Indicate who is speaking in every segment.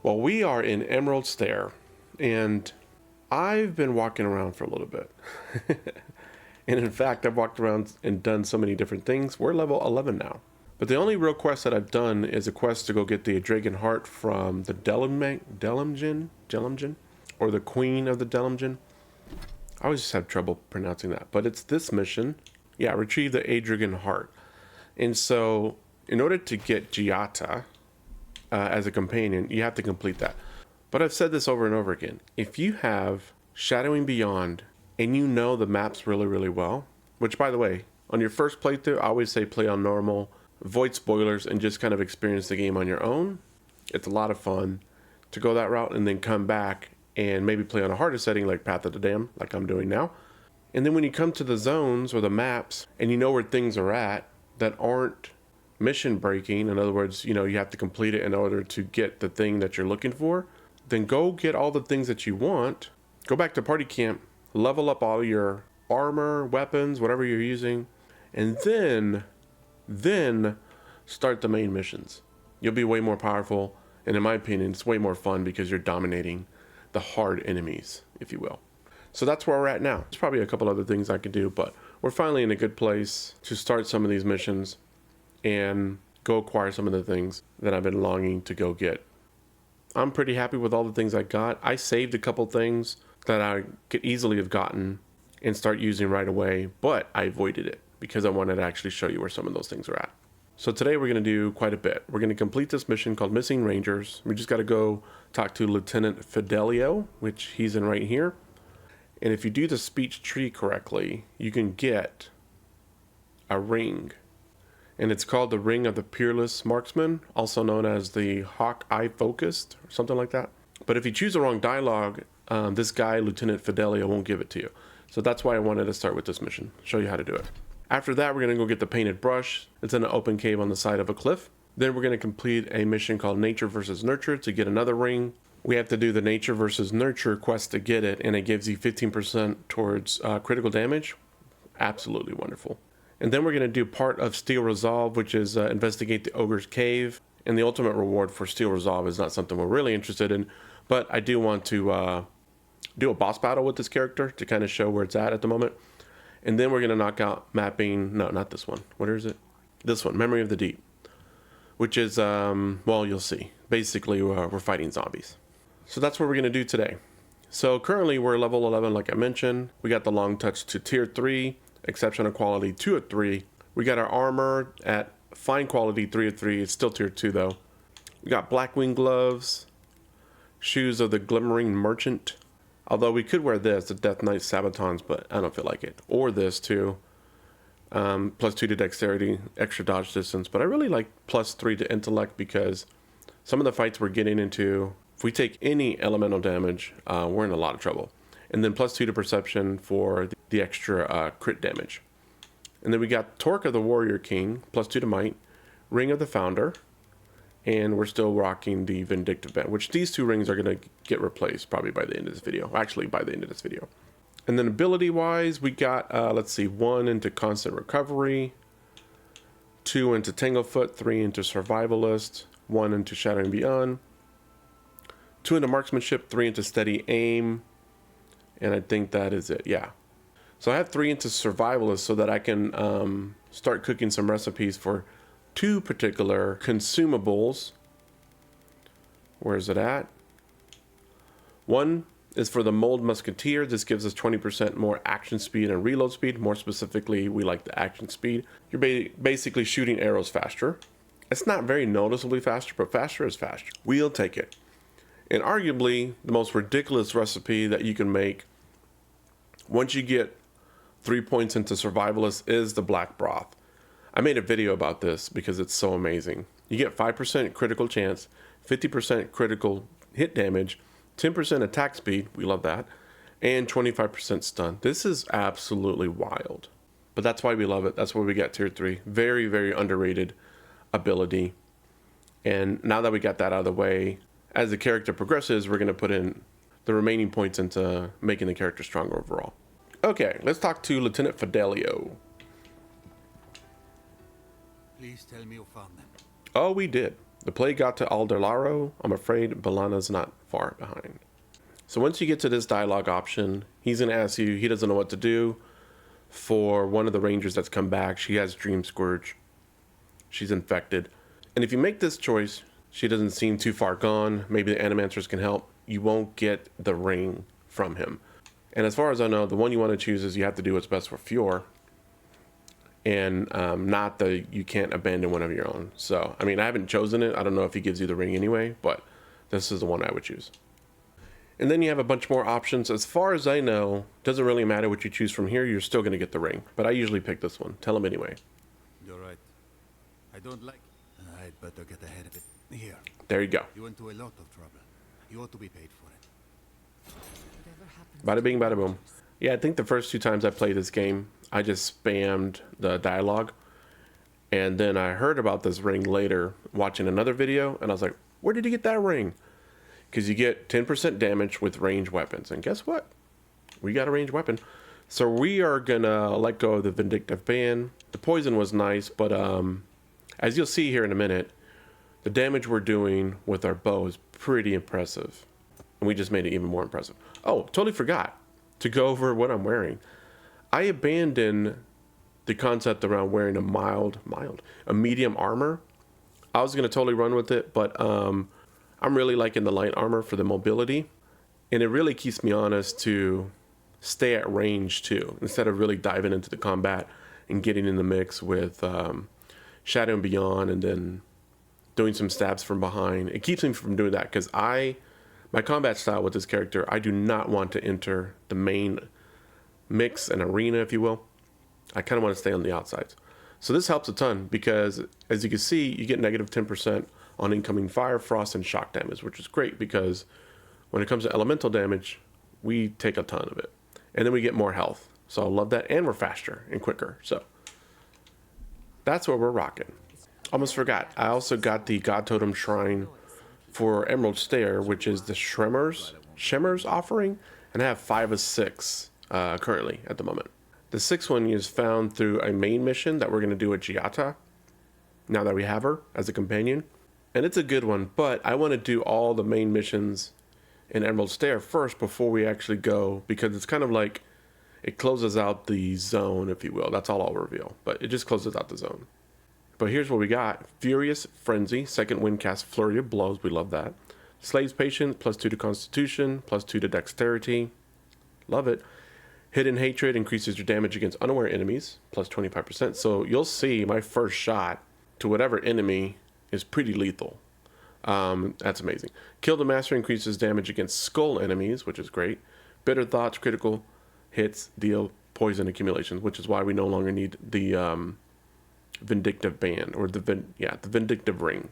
Speaker 1: Well, we are in Emerald Stair, and I've been walking around for a little bit. And in fact, I've walked around and done so many different things. We're level 11 now. But the only real quest that I've done is a quest to go get the Dragon Heart from the Delimgen, or the Queen of the Delimgen. I always just have trouble pronouncing that. But it's this mission. Yeah, retrieve the Dragon Heart. And so, in order to get Hjilde as a companion, you have to complete that. But I've said this over and over again. If you have Shadowing Beyond and you know the maps really, really well, which by the way, on your first playthrough, I always say play on normal, avoid spoilers, and just kind of experience the game on your own. It's a lot of fun to go that route and then come back and maybe play on a harder setting like Path of the Dam, like I'm doing now. And then when you come to the zones or the maps and you know where things are at that aren't mission breaking, in other words, you have to complete it in order to get the thing that you're looking for, then go get all the things that you want, go back to party camp, level up all your armor, weapons, whatever you're using, and then start the main missions. You'll be way more powerful, and in my opinion, it's way more fun because you're dominating the hard enemies, if you will. So that's where we're at now. There's probably a couple other things I could do, but we're finally in a good place to start some of these missions and go acquire some of the things that I've been longing to go get. I'm pretty happy with all the things I got. I saved a couple things that I could easily have gotten and start using right away, but I avoided it because I wanted to actually show you where some of those things are at. So today we're going to do quite a bit. We're going to complete this mission called Missing Rangers. We just got to go talk to Lieutenant Fidelio, which he's in right here. And if you do the speech tree correctly, you can get a ring. And it's called the Ring of the Peerless Marksman, also known as the Hawk Eye Focused, or something like that. But if you choose the wrong dialogue, this guy, Lieutenant Fidelio, won't give it to you. So that's why I wanted to start with this mission, show you how to do it. After that, we're going to go get the painted brush. It's in an open cave on the side of a cliff. Then we're going to complete a mission called Nature versus Nurture to get another ring. We have to do the Nature versus Nurture quest to get it, and it gives you 15% towards critical damage. Absolutely wonderful. And then we're going to do part of Steel Resolve, which is investigate the Ogre's Cave. And the ultimate reward for Steel Resolve is not something we're really interested in, but I do want to do a boss battle with this character to kind of show where it's at the moment. And then we're going to knock out mapping, no, not this one. What is it? This one, Memory of the Deep, which is, well, you'll see. Basically, we're fighting zombies. So that's what we're going to do today. So currently we're level 11, like I mentioned. We got the long touch to tier 3, exceptional quality 2 of 3. We got our armor at fine quality 3 of 3. It's still tier 2 though. We got Blackwing gloves, shoes of the Glimmering Merchant. Although we could wear this, the Death Knight Sabatons, but I don't feel like it. Or this too. +2 to Dexterity, extra dodge distance. But I really like +3 to Intellect because some of the fights we're getting into, if we take any elemental damage, we're in a lot of trouble. And then +2 to Perception for the extra crit damage. And then we got Torque of the Warrior King, +2 to Might, Ring of the Founder, and we're still rocking the Vindictive Band, which these two rings are going to get replaced probably by the end of this video. Actually, by the end of this video. And then ability-wise, we got, let's see, 1 into Constant Recovery, 2 into Tanglefoot, 3 into Survivalist, 1 into Shadowing Beyond, 2 into Marksmanship, 3 into Steady Aim, and I think that is it, yeah. So I have 3 into Survivalist so that I can start cooking some recipes for 2 particular consumables. Where is it at? 1 is for the Mold Musketeer. This gives us 20% more action speed and reload speed. More specifically, we like the action speed. You're basically shooting arrows faster. It's not very noticeably faster, but faster is faster. We'll take it. And arguably, the most ridiculous recipe that you can make once you get 3 points into Survivalist is the Black Broth. I made a video about this because it's so amazing. You get 5% critical chance, 50% critical hit damage, 10% attack speed, we love that, and 25% stun. This is absolutely wild. But that's why we love it. That's why we got tier 3. Very, very underrated ability. And now that we got that out of the way, as the character progresses, we're going to put in the remaining points into making the character stronger overall. Okay, let's talk to Lieutenant Fidelio.
Speaker 2: Please tell me you found them.
Speaker 1: Oh, we did. The plague got to Alderlaro. I'm afraid Balana's not far behind. So once you get to this dialogue option, he's going to ask you, he doesn't know what to do for one of the rangers that's come back. She has Dream Scourge. She's infected. And if you make this choice, she doesn't seem too far gone. Maybe the Animancers can help. You won't get the ring from him. And as far as I know, the one you want to choose is you have to do what's best for Fjord. And not the you can't abandon one of your own. So, I mean, I haven't chosen it. I don't know if he gives you the ring anyway, but this is the one I would choose. And then you have a bunch more options. As far as I know, doesn't really matter what you choose from here. You're still going to get the ring. But I usually pick this one. Tell him anyway.
Speaker 2: You're right. I don't like it. I'd better get ahead of it. Here.
Speaker 1: There you go.
Speaker 2: You went to a lot of trouble. You ought to be paid for it.
Speaker 1: Bada bing, bada boom. Yeah, I think the first 2 times I played this game, I just spammed the dialogue. And then I heard about this ring later watching another video. And I was like, where did you get that ring? Because you get 10% damage with ranged weapons. And guess what? We got a ranged weapon. So we are going to let go of the Vindictive Band. The poison was nice, but as you'll see here in a minute, the damage we're doing with our bow is pretty impressive. And we just made it even more impressive. Oh, totally forgot to go over what I'm wearing. I abandoned the concept around wearing a medium armor. I was going to totally run with it, but I'm really liking the light armor for the mobility. And it really keeps me honest to stay at range too, instead of really diving into the combat and getting in the mix with Shadow and Beyond and then doing some stabs from behind. It keeps me from doing that because my combat style with this character, I do not want to enter the main mix and arena, if you will. I kind of want to stay on the outsides. So this helps a ton because, as you can see, you get negative 10% on incoming fire, frost, and shock damage, which is great because when it comes to elemental damage, we take a ton of it. And then we get more health. So I love that. And we're faster and quicker. So that's what we're rocking. Almost forgot. I also got the God Totem Shrine for Emerald Stair, which is the Shimmer's offering. And I have 5 of 6 currently at the moment. The 6th one is found through a main mission that we're going to do at Hjilde, now that we have her as a companion. And it's a good one, but I want to do all the main missions in Emerald Stair first before we actually go, because it's kind of like it closes out the zone, if you will. That's all I'll reveal, but it just closes out the zone. But here's what we got. Furious Frenzy, second wind cast Flurry of Blows. We love that. Slave's Patience, +2 to Constitution, +2 to Dexterity. Love it. Hidden Hatred increases your damage against unaware enemies, +25%. So you'll see my first shot to whatever enemy is pretty lethal. That's amazing. Kill the Master increases damage against skull enemies, which is great. Bitter Thoughts, critical hits deal poison accumulations, which is why we no longer need the Vindictive Band, or the Vindictive Ring.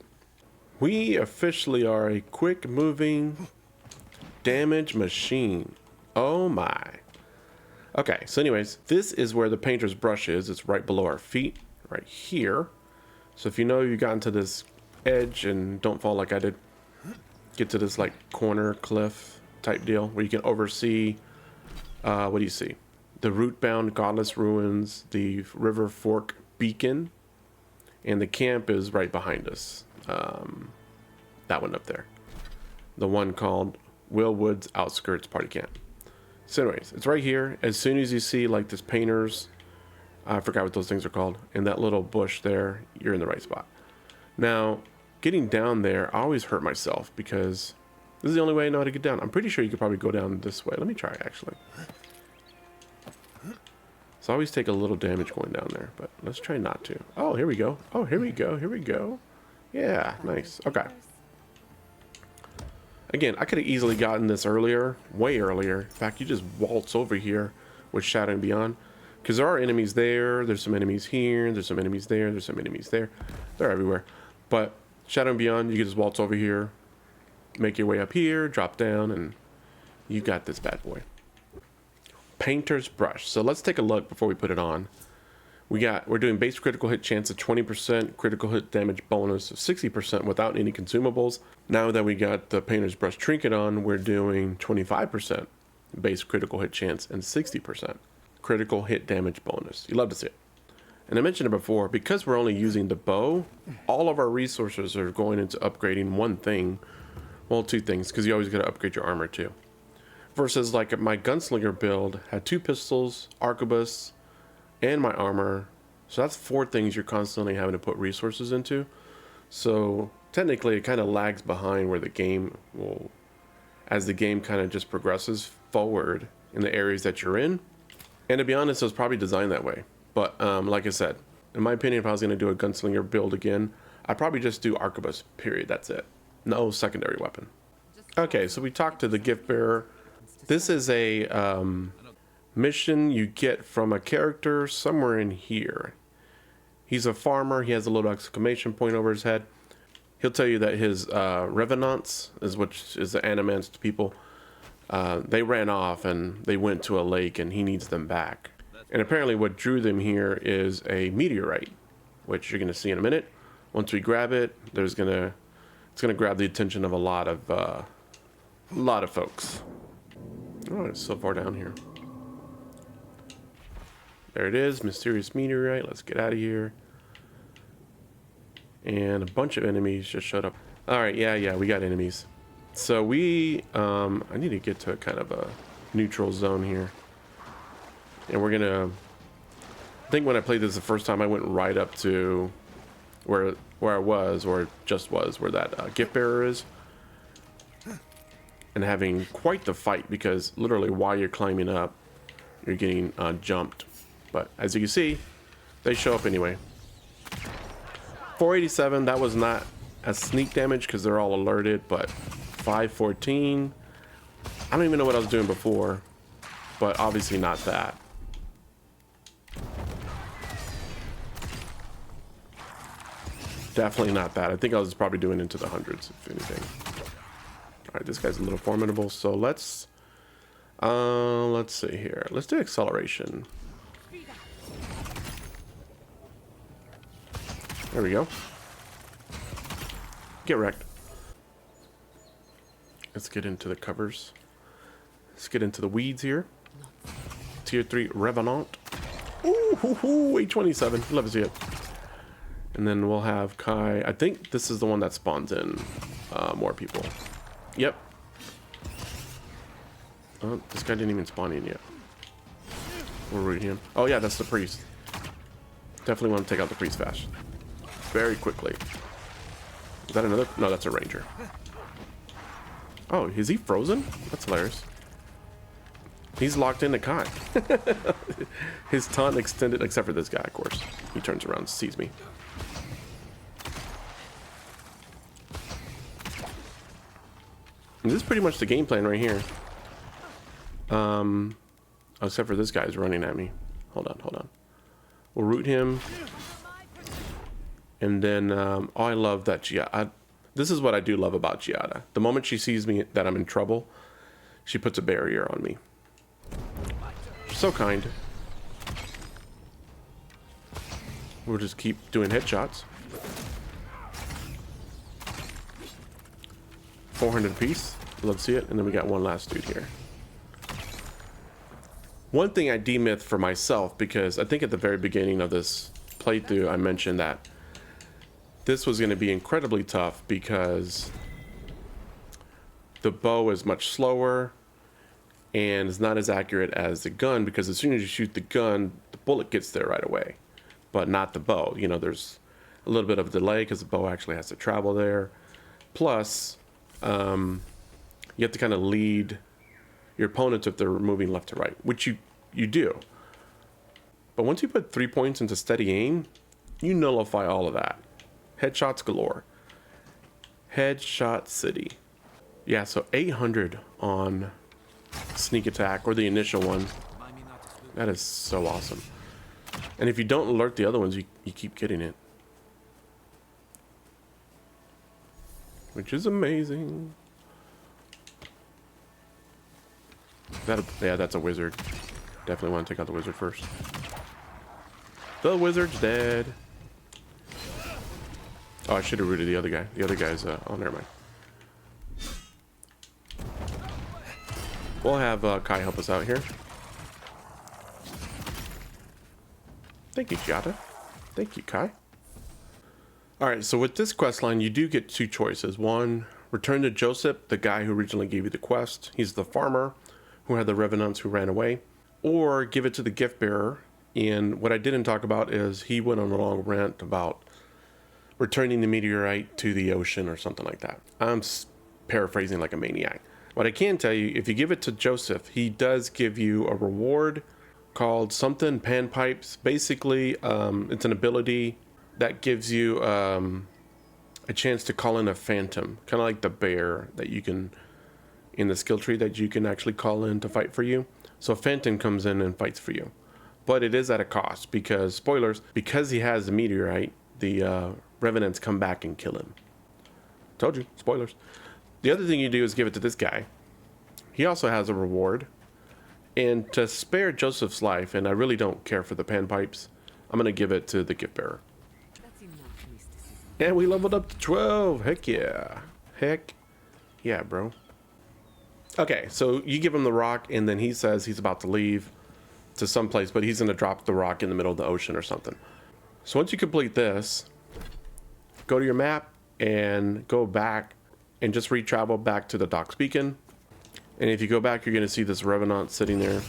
Speaker 1: We officially are a quick moving damage machine. Oh my. Okay, so anyways, this is where the painter's brush is. It's right below our feet, right here. So if you know you got into this edge and don't fall like I did, get to this like corner cliff type deal where you can oversee, what do you see? The root-bound Godless Ruins, the River Fork Beacon, and the camp is right behind us. That one up there. The one called Will Woods Outskirts Party Camp. So anyways, it's right here. As soon as you see like this painter's, I forgot what those things are called, in that little bush there, you're in the right spot. Now, getting down there, I always hurt myself because this is the only way I know how to get down. I'm pretty sure you could probably go down this way. Let me try actually. So I always take a little damage going down there, but let's try not to. Oh, here we go. Oh, here we go. Here we go. Yeah, nice. Okay. Again, I could have easily gotten this earlier, way earlier. In fact, you just waltz over here with Shadow and Beyond. Because there are enemies there, there's some enemies here, there's some enemies there, there's some enemies there. They're everywhere. But Shadow and Beyond, you can just waltz over here, make your way up here, drop down, and you got this bad boy. Painter's Brush. So let's take a look before we put it on. We're doing base critical hit chance of 20%, critical hit damage bonus of 60% without any consumables. Now that we got the Painter's Brush trinket on, we're doing 25% base critical hit chance and 60% critical hit damage bonus. You love to see it. And I mentioned it before, because we're only using the bow, all of our resources are going into upgrading one thing. Well, two things, because you always got to upgrade your armor too. Versus like my gunslinger build had 2 pistols, arquebus, and my armor. So that's 4 things you're constantly having to put resources into. So technically it kind of lags behind where the game will, as the game kind of just progresses forward in the areas that you're in. And to be honest, it was probably designed that way. But like I said, in my opinion, if I was going to do a gunslinger build again, I'd probably just do arquebus, period. That's it. No secondary weapon. Okay, so we talked to the gift bearer. This is a mission you get from a character somewhere in here. He's a farmer. He has a little exclamation point over his head. He'll tell you that his revenants, which is the animanced people, they ran off and they went to a lake and he needs them back. And apparently what drew them here is a meteorite, which you're going to see in a minute. Once we grab it, it's going to grab the attention of a lot of folks. Oh, it's so far down here. There it is, mysterious meteorite. Let's get out of here. And a bunch of enemies just showed up. All right, yeah, we got enemies. So I need to get to kind of a neutral zone here. And we're gonna, I think when I played this the first time, I went right up to where I was, or just was, where that gift bearer is. And having quite the fight, because literally while you're climbing up, you're getting jumped. But as you can see, they show up anyway. 487, that was not a sneak damage because they're all alerted, but 514, I don't even know what I was doing before, but obviously not that. Definitely not that. I think I was probably doing into the hundreds, if anything. All right, this guy's a little formidable, so let's see here. Let's do acceleration. There we go. Get wrecked. Let's get into the covers. Let's get into the weeds here. Tier 3 Revenant. Ooh, 827. Love to see it. And then we'll have Kai. I think this is the one that spawns in more people. Yep. Oh, this guy didn't even spawn in yet. We're rooting him. Oh yeah, that's the priest. Definitely want to take out the priest fast. Very quickly. Is that another? No, that's a ranger. Oh, is he frozen? That's hilarious. He's locked into Kai. His taunt extended, except for this guy, of course. He turns around and sees me. And this is pretty much the game plan right here. Except for this guy's running at me. Hold on. We'll root him. And then, oh, I love that Hjilde. This is what I do love about Hjilde. The moment she sees me that I'm in trouble, she puts a barrier on me. So kind. We'll just keep doing headshots. 400 apiece. Love to see it. And then we got one last dude here. One thing I demyth for myself, because I think at the very beginning of this playthrough I mentioned that this was going to be incredibly tough because the bow is much slower and is not as accurate as the gun, because as soon as you shoot the gun, the bullet gets there right away, but not the bow. You know, there's a little bit of a delay because the bow actually has to travel there. Plus, you have to kind of lead your opponents if they're moving left to right, which you do. But once you put 3 points into steady aim, you nullify all of that. Headshots galore. Headshot city. Yeah, so 800 on sneak attack, or the initial one. That is so awesome. And if you don't alert the other ones, you keep getting it. Which is amazing. Yeah, that's a wizard. Definitely want to take out the wizard first. The wizard's dead. Oh, I should have rooted the other guy. The other guy's, oh, never mind. We'll have Kai help us out here. Thank you, Hjilde. Thank you, Kai. Alright, so with this quest line, you do get two choices. One, return to Joseph, the guy who originally gave you the quest. He's the farmer who had the revenants who ran away. Or give it to the gift bearer. And what I didn't talk about is he went on a long rant about returning the meteorite to the ocean or something like that. I'm paraphrasing like a maniac. What I can tell you, if you give it to Joseph, he does give you a reward called something panpipes. Basically, it's an ability that gives you a chance to call in a phantom, kind of like the bear that you can, in the skill tree, that you can actually call in to fight for you. So a phantom comes in and fights for you. But it is at a cost because, spoilers, because he has the meteorite, the revenants come back and kill him. Told you, spoilers. The other thing you do is give it to this guy. He also has a reward. And to spare Joseph's life, and I really don't care for the panpipes, I'm going to give it to the gift bearer. And we leveled up to 12. Heck yeah. Heck yeah, bro. Okay, so you give him the rock, and then he says he's about to leave to someplace, but he's going to drop the rock in the middle of the ocean or something. So once you complete this, go to your map and go back and just re-travel back to the Docks Beacon. And if you go back, you're going to see this Revenant sitting there.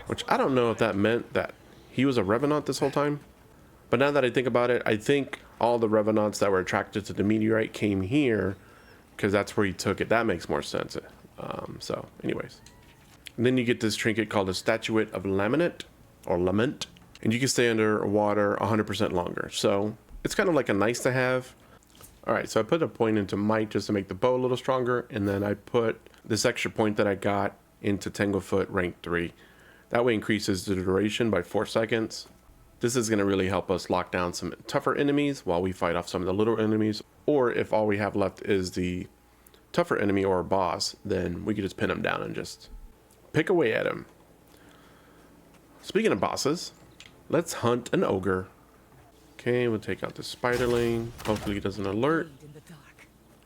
Speaker 1: Which I don't know if that meant that he was a Revenant this whole time. But now that I think about it, I think all the Revenants that were attracted to the meteorite came here because that's where he took it. That makes more sense. So anyways. And then you get this trinket called a Statuette of Lament or Lament. And you can stay underwater 100% longer. So it's kind of like a nice to have. Alright, so I put a point into might just to make the bow a little stronger. And then I put this extra point that I got into Tanglefoot rank 3. That way increases the duration by 4 seconds. This is going to really help us lock down some tougher enemies while we fight off some of the little enemies. Or if all we have left is the tougher enemy or a boss, then we can just pin him down and just pick away at him. Speaking of bosses, let's hunt an ogre. Okay, we'll take out the spiderling. Hopefully he doesn't alert.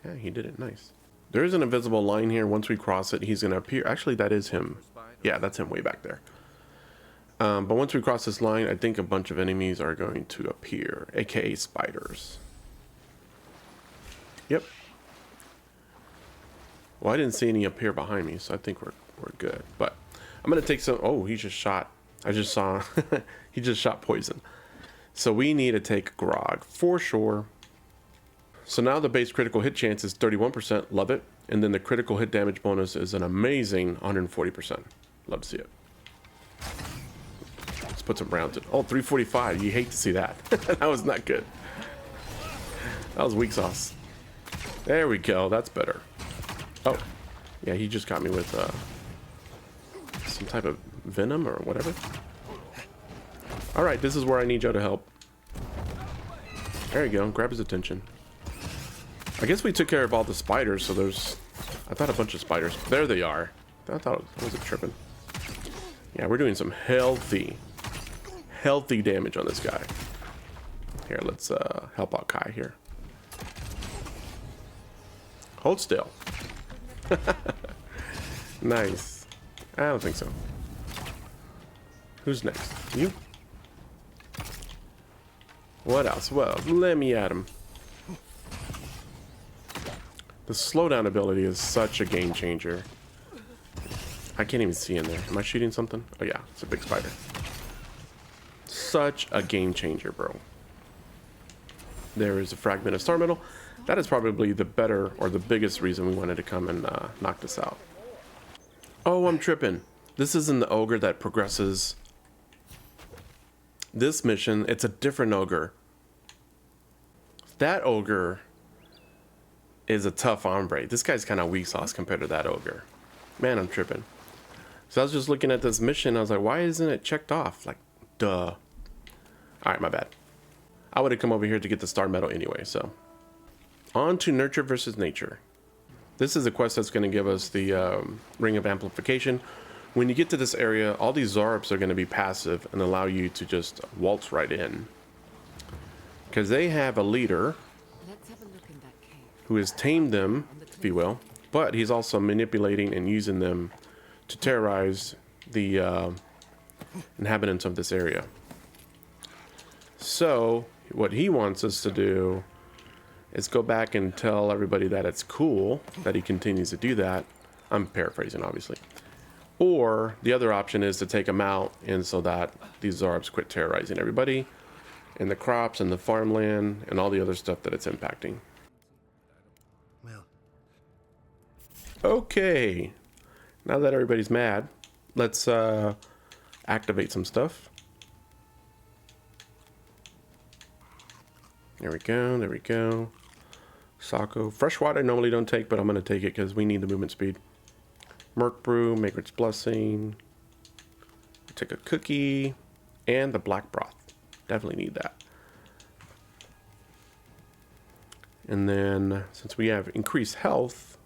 Speaker 1: Yeah, he did it. Nice. There is an invisible line here. Once we cross it, he's going to appear. Actually, that is him. Yeah, that's him way back there. But once we cross this line, I think a bunch of enemies are going to appear, aka spiders. Yep. Well, I didn't see any appear behind me, so I think we're good. But I'm gonna take some. Oh, he just shot. I just saw. He just shot poison. So we need to take grog for sure. So now the base critical hit chance is 31%. Love it. And then the critical hit damage bonus is an amazing 140%. Love to see it. Let's put some rounds in. Oh, 345. You hate to see that. That was not good. That was weak sauce. There we go. That's better. Oh, yeah, he just got me with some type of venom or whatever. All right, this is where I need Joe to help. There you go. Grab his attention. I guess we took care of all the spiders, so there's... I thought a bunch of spiders. There they are. I thought I was tripping. Yeah, we're doing some healthy damage on this guy. Here, let's help out Kai here. Hold still. Nice. I don't think so. Who's next? You? What else? Well, let me at him. The slowdown ability is such a game changer. I can't even see in there. Am I shooting something? Oh yeah, it's a big spider. Such a game changer, bro. There is a fragment of star metal. That is probably the better or the biggest reason we wanted to come and knock this out. Oh, I'm tripping. This isn't the ogre that progresses. This mission, it's a different ogre. That ogre is a tough hombre. This guy's kind of weak sauce compared to that ogre. Man, I'm tripping. So I was just looking at this mission. I was like, why isn't it checked off? Like, duh. All right, my bad. I would have come over here to get the star medal anyway, so. On to Nurture versus Nature. This is a quest that's going to give us the Ring of Amplification. When you get to this area, all these Zarps are going to be passive and allow you to just waltz right in. Because they have a leader who has tamed them, if you will, but he's also manipulating and using them to terrorize the inhabitants of this area. So what he wants us to do is go back and tell everybody that it's cool that he continues to do that. I'm paraphrasing, obviously. Or the other option is to take him out, and so that these Zarbs quit terrorizing everybody and the crops and the farmland and all the other stuff that it's impacting.
Speaker 2: Well,
Speaker 1: Okay, now that everybody's mad, let's activate some stuff. There we go, there we go. Sako. Freshwater I normally don't take, but I'm going to take it because we need the movement speed. Merc Brew, Maker's Blessing. Take a cookie. And the black broth. Definitely need that. And then, since we have increased health,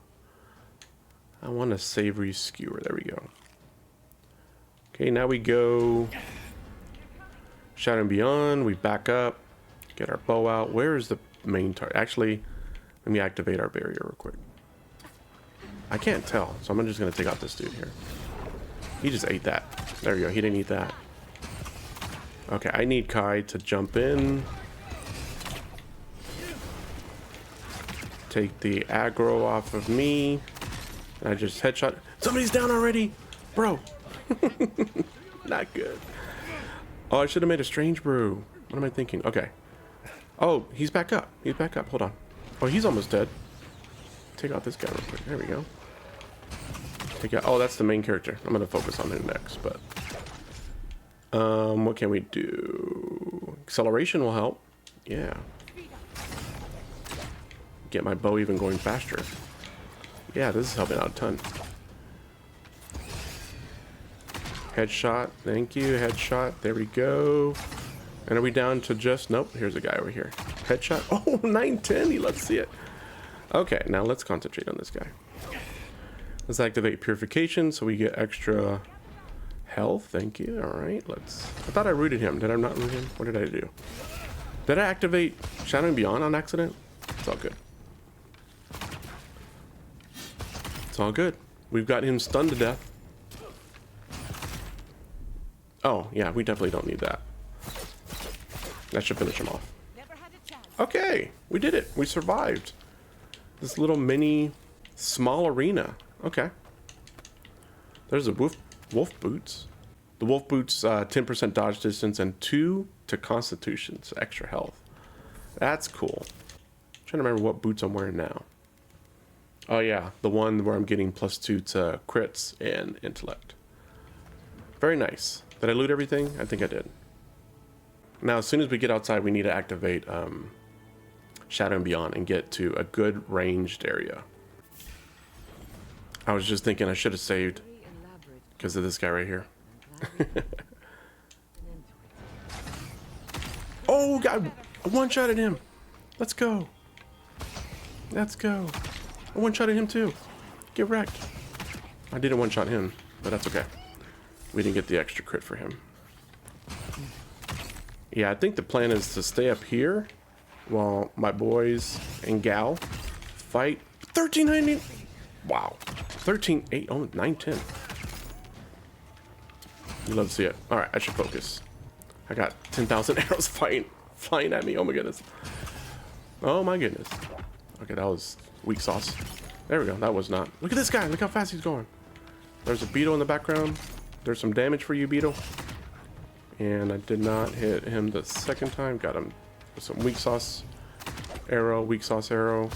Speaker 1: I want a savory skewer. There we go. Okay, now we go Shadow and Beyond. We back up. Get our bow out. Where is the main target? Actually, let me activate our barrier real quick. I can't tell, so I'm just going to take out this dude here. He just ate that. There we go. He didn't eat that. Okay, I need Kai to jump in. Take the aggro off of me. And I just headshot. Somebody's down already! Bro! Not good. Oh, I should have made a strange brew. What am I thinking? Okay. Oh, he's back up. He's back up. Hold on. Oh, he's almost dead. Take out this guy real quick. There we go. Take out. Oh, that's the main character. I'm gonna focus on him next, but what can we do? Acceleration will help. Yeah. Get my bow even going faster. Yeah, this is helping out a ton. Headshot. Thank you. Headshot. There we go. And are we down to just... Nope. Here's a guy over here. Headshot. Oh, 910. He loves to see it. Okay, now let's concentrate on this guy. Let's activate Purification so we get extra health. Thank you. All right, let's... I thought I rooted him. Did I not root him? What did I do? Did I activate Shadow and Beyond on accident? It's all good. It's all good. We've got him stunned to death. Oh, yeah, we definitely don't need that. That should finish him off. Okay, we did it. We survived. This little mini small arena. Okay. There's a wolf boots. The wolf boots 10% dodge distance and 2 to constitution, so extra health. That's cool. I'm trying to remember what boots I'm wearing now. Oh yeah, the one where I'm getting +2 to crits and intellect. Very nice. Did I loot everything? I think I did. Now, as soon as we get outside, we need to activate Shadow and Beyond and get to a good ranged area. I was just thinking I should have saved because of this guy right here. Oh, God! I one-shotted him! Let's go! Let's go! I one-shotted him too! Get wrecked! I didn't one-shot him, but that's okay. We didn't get the extra crit for him. Yeah, I think the plan is to stay up here while my boys and gal fight. 1390. Wow. 13-8. Oh, 910. You love to see it. All right, I should focus. I got 10,000 arrows flying at me. Oh my goodness. Oh my goodness. Okay, that was weak sauce. There we go. That was not. Look at this guy. Look how fast he's going. There's a beetle in the background. There's some damage for you, beetle. And I did not hit him the second time. Got him with some weak sauce arrow, weak sauce arrow.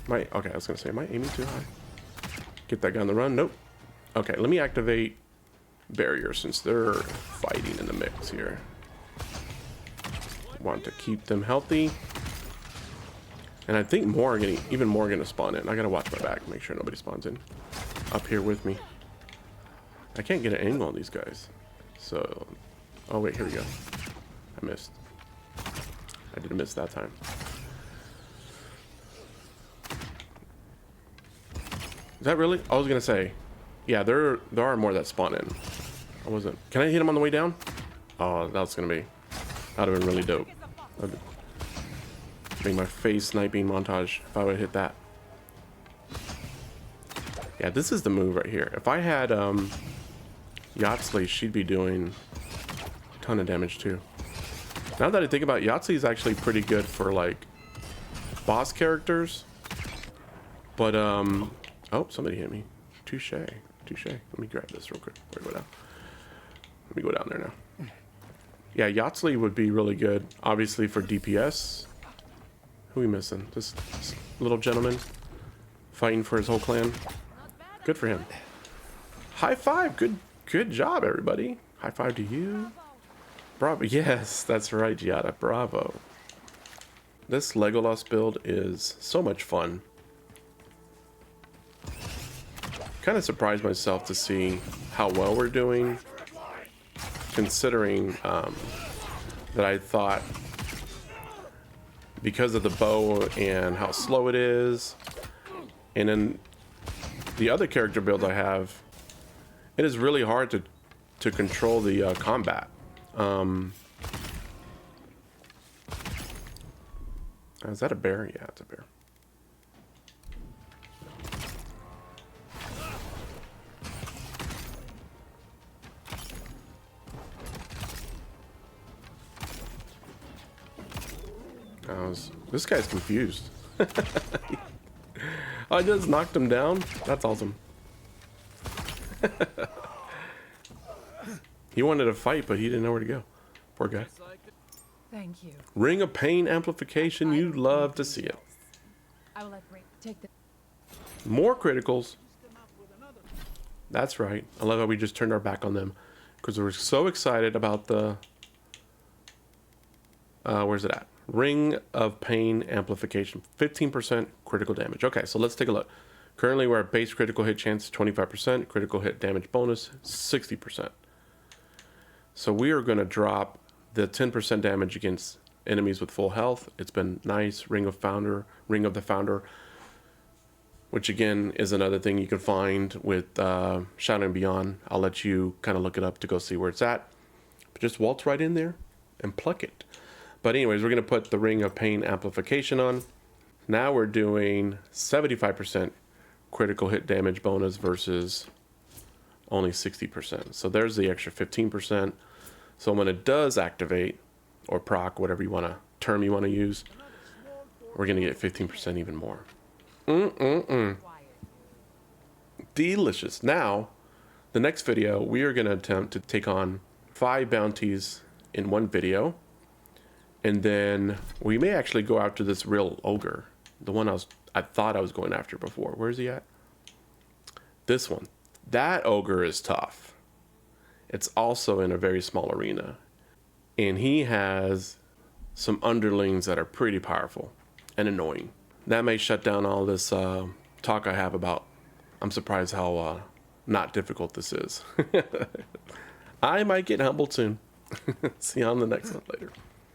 Speaker 1: Okay, I was gonna say, am I aiming too high? Get that guy on the run. Nope. Okay, let me activate barrier since they're fighting in the mix here. Want to keep them healthy. And I think more are getting, even more are gonna spawn in. I gotta watch my back, make sure nobody spawns in up here with me. I can't get an angle on these guys. So, oh wait, here we go. I missed. I didn't miss that time. Is that really? I was gonna say, yeah, there are more that spawn in. I wasn't. Can I hit him on the way down? Oh, that's gonna be. That'd have been really dope. That'd make my face sniping montage if I would hit that. Yeah, this is the move right here. If I had Yachtsley, she'd be doing a ton of damage too. Now that I think about it, Yahtzee is actually pretty good for like boss characters. But oh, somebody hit me. Touche. Let me grab this real quick. Where do I go down? Let me go down there now. Yeah, Yahtzee would be really good, obviously, for DPS. Who are we missing? This little gentleman fighting for his whole clan. Good for him. High five. Good job, everybody. High five to you. Bravo. Yes, that's right, Hjilde. Bravo. This Legolas build is so much fun. Kind of surprised myself to see how well we're doing, considering that I thought because of the bow and how slow it is, and then the other character builds I have, it is really hard to control the combat. Is that a bear? Yeah, it's a bear. This guy's confused. I just knocked him down. That's awesome. He wanted to fight, but he didn't know where to go. Poor guy.
Speaker 3: Thank you.
Speaker 1: Ring of Pain amplification. You'd love to see it.
Speaker 3: I will let Ray take the.
Speaker 1: More criticals. That's right. I love how we just turned our back on them because we were so excited about the. Where's it at? Ring of Pain amplification. 15% critical damage. Okay, so let's take a look. Currently, we're at base critical hit chance 25%, critical hit damage bonus 60%. So we are going to drop the 10% damage against enemies with full health. It's been nice. Ring of the Founder, which again is another thing you can find with Shadow and Beyond. I'll let you kind of look it up to go see where it's at. But just waltz right in there and pluck it. But anyways, we're going to put the Ring of Pain amplification on. Now we're doing 75% critical hit damage bonus versus only 60%. So there's the extra 15%. So when it does activate, or proc, whatever term you want to use, we're going to get 15% even more. Delicious. Now, the next video, we are going to attempt to take on 5 bounties in one video. And then we may actually go after this real ogre. The one I thought I was going after before. Where is he at? This one. That ogre is tough. It's also in a very small arena. And he has some underlings that are pretty powerful and annoying. That may shut down all this talk I have about. I'm surprised how not difficult this is. I might get humbled soon. See you on the next one later.